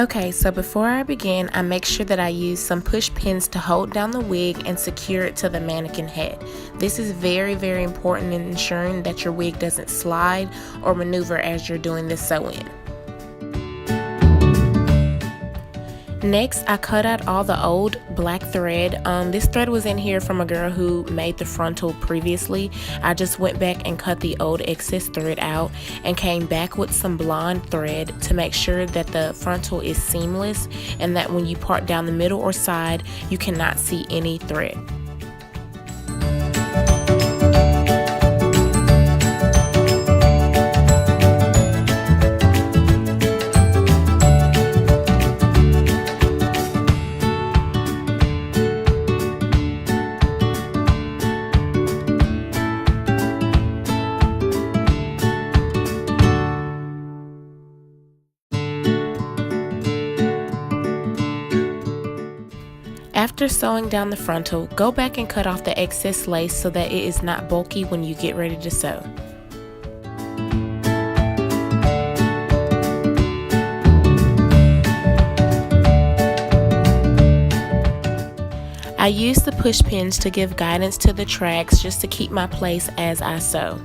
Okay, so before I begin, I make sure that I use some push pins to hold down the wig and secure it to the mannequin head. This is very, very important in ensuring that your wig doesn't slide or maneuver as you're doing this sew-in. Next, I cut out all the old black thread. This thread was in here from a girl who made the frontal previously. I just went back and cut the old excess thread out and came back with some blonde thread to make sure that the frontal is seamless and that when you part down the middle or side, you cannot see any thread. After sewing down the frontal, go back and cut off the excess lace so that it is not bulky when you get ready to sew. I use the push pins to give guidance to the tracks just to keep my place as I sew.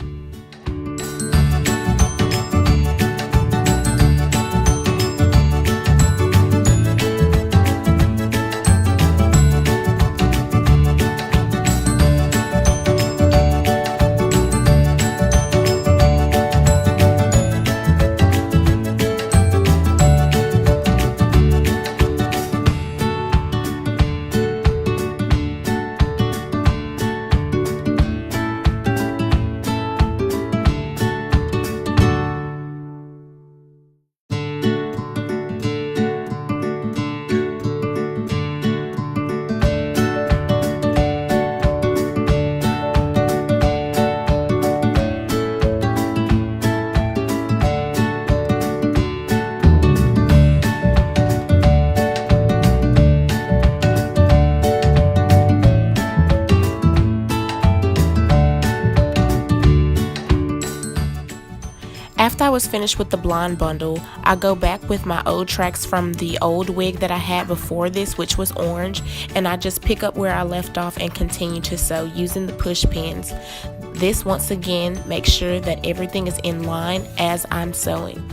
After I was finished with the blonde bundle, I go back with my old tracks from the old wig that I had before this, which was orange, and I just pick up where I left off and continue to sew using the push pins. This once again makes sure that everything is in line as I'm sewing.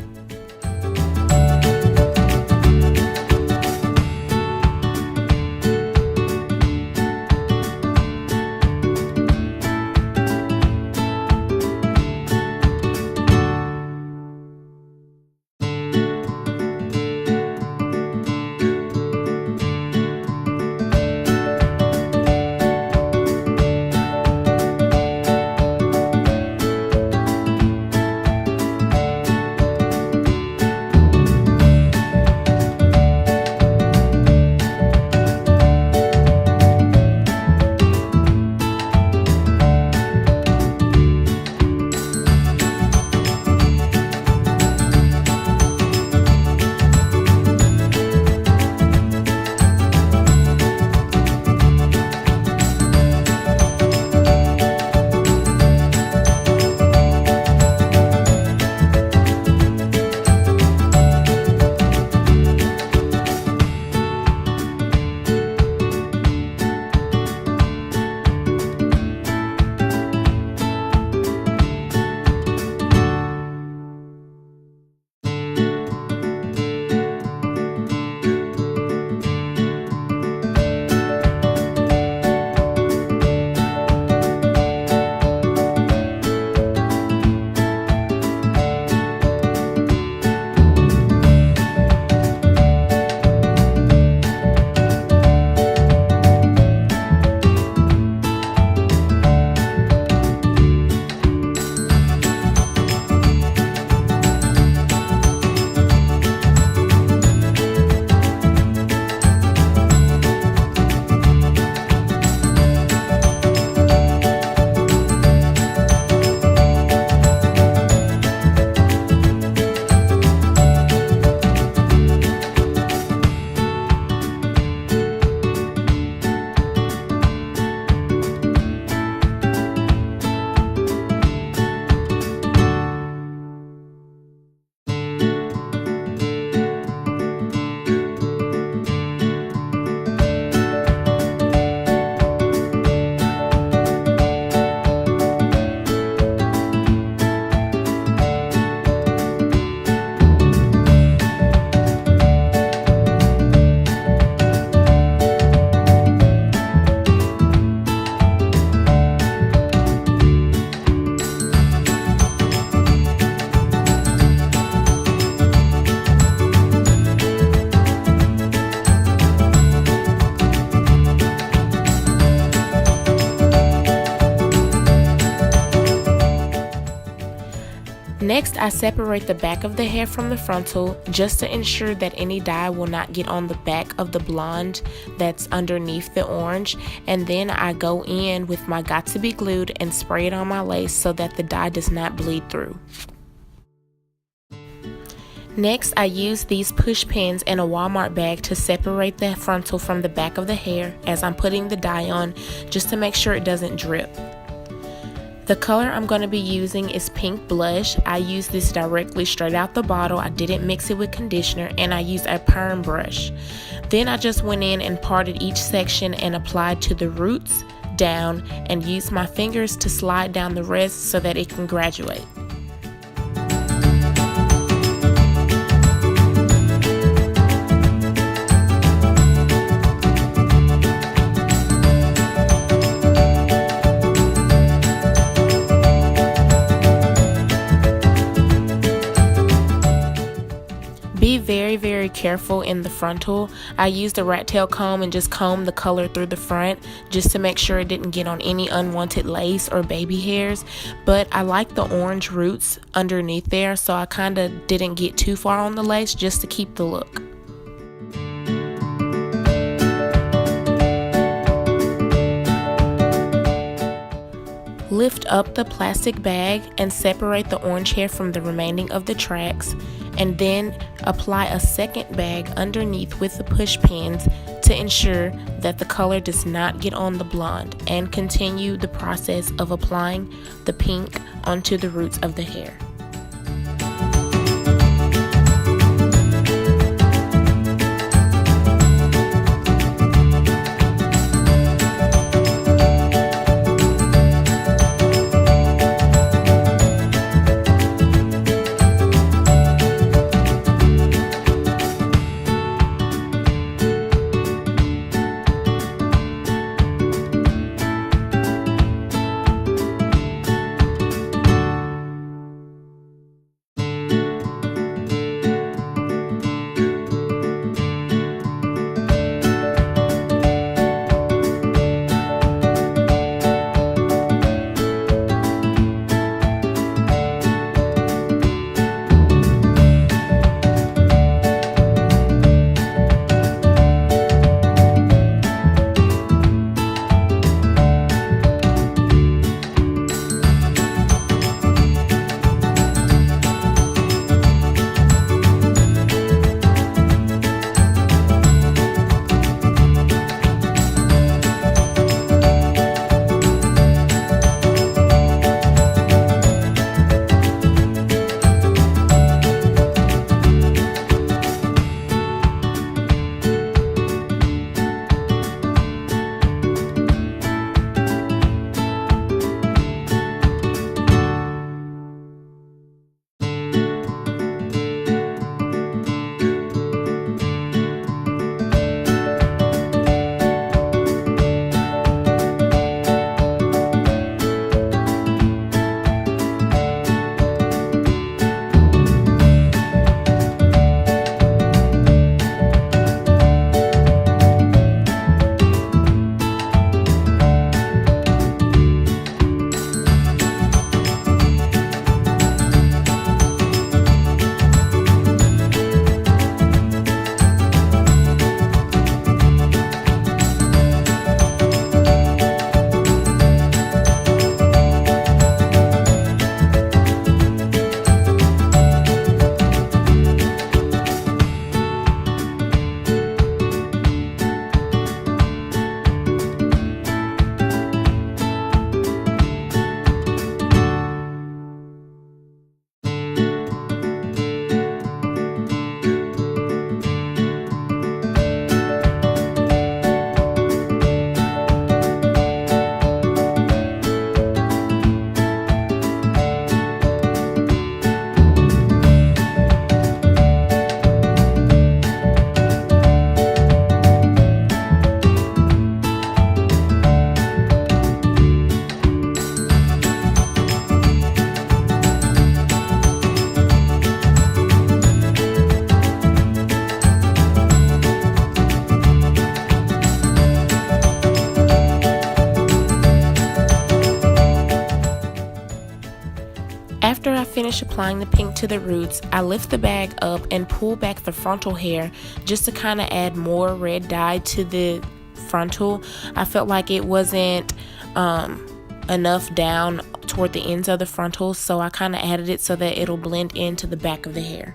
Next, I separate the back of the hair from the frontal just to ensure that any dye will not get on the back of the blonde that's underneath the orange, and then I go in with my Got To Be Glued and spray it on my lace so that the dye does not bleed through. Next, I use these push pins in a Walmart bag to separate the frontal from the back of the hair as I'm putting the dye on, just to make sure it doesn't drip. The color I'm going to be using is pink blush. I use this directly straight out the bottle. I didn't mix it with conditioner, and I used a perm brush. Then I just went in and parted each section and applied to the roots down and used my fingers to slide down the rest so that it can graduate. Be very careful in the frontal. I used a rat tail comb and just combed the color through the front just to make sure it didn't get on any unwanted lace or baby hairs. But I like the orange roots underneath there, so I kind of didn't get too far on the lace just to keep the look. Lift up the plastic bag and separate the orange hair from the remaining of the tracks, and then apply a second bag underneath with the push pins to ensure that the color does not get on the blonde, and continue the process of applying the pink onto the roots of the hair. finish applying the pink to the roots, I lift the bag up and pull back the frontal hair just to kind of add more red dye to the frontal. I felt like it wasn't enough down toward the ends of the frontal, so I kind of added it so that it'll blend into the back of the hair.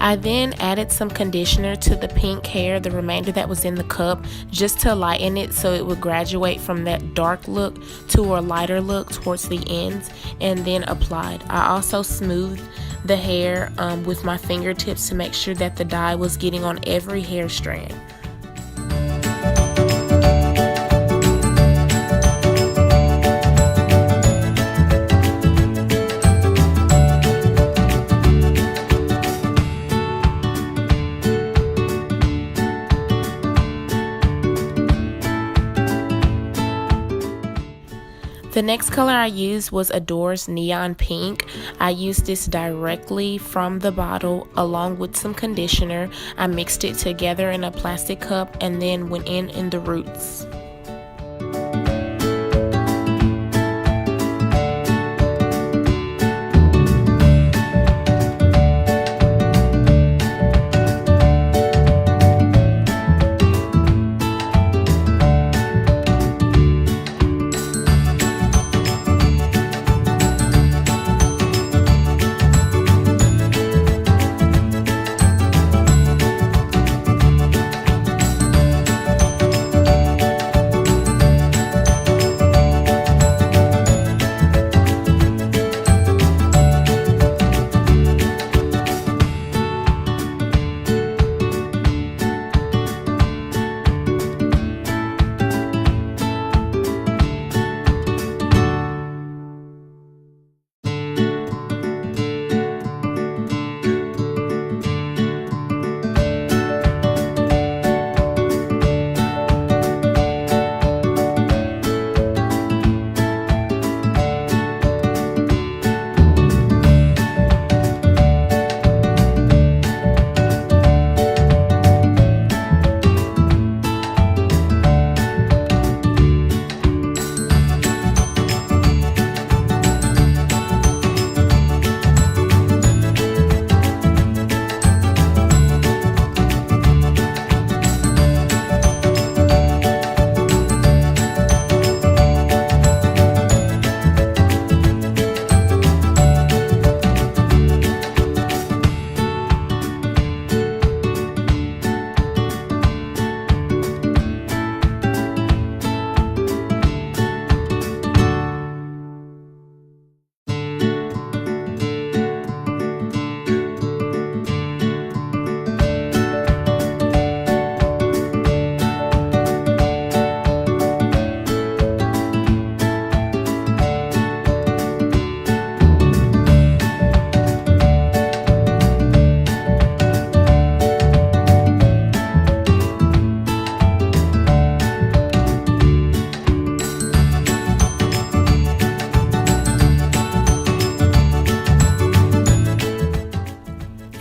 I then added some conditioner to the pink hair, the remainder that was in the cup, just to lighten it so it would graduate from that dark look to a lighter look towards the ends, and then applied. I also smoothed the hair with my fingertips to make sure that the dye was getting on every hair strand. The next color I used was Adore's Neon Pink. I used this directly from the bottle along with some conditioner. I mixed it together in a plastic cup and then went in the roots.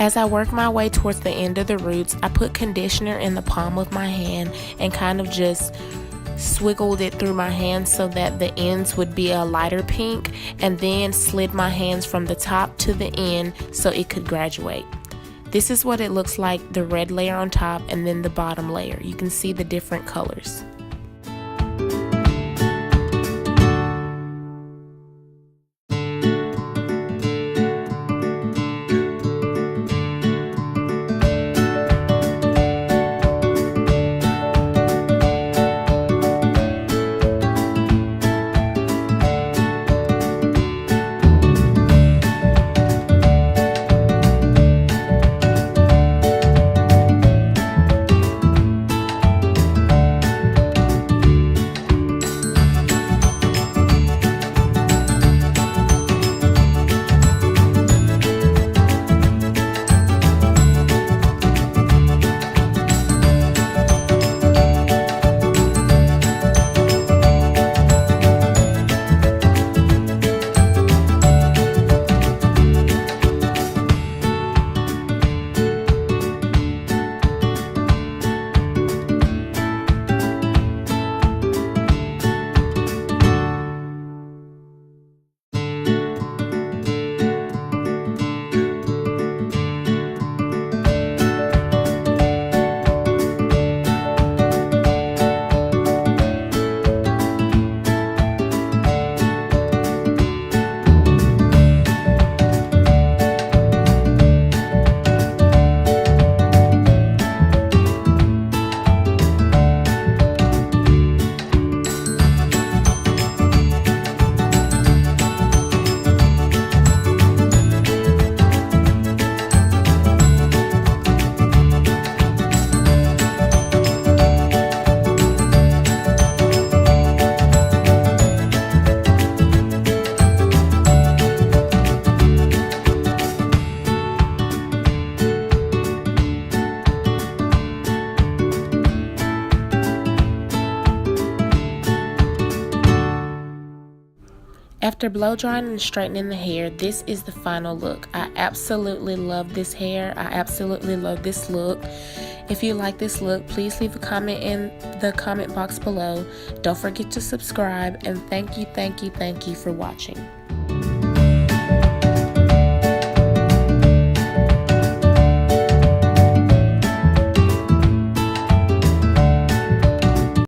As I work my way towards the end of the roots, I put conditioner in the palm of my hand and kind of just swiggled it through my hands so that the ends would be a lighter pink, and then slid my hands from the top to the end so it could graduate. This is what it looks like, the red layer on top and then the bottom layer. You can see the different colors. After blow drying and straightening the hair, this is the final look. I absolutely love this hair. I absolutely love this look. If you like this look, please leave a comment in the comment box below. Don't forget to subscribe, and thank you for watching.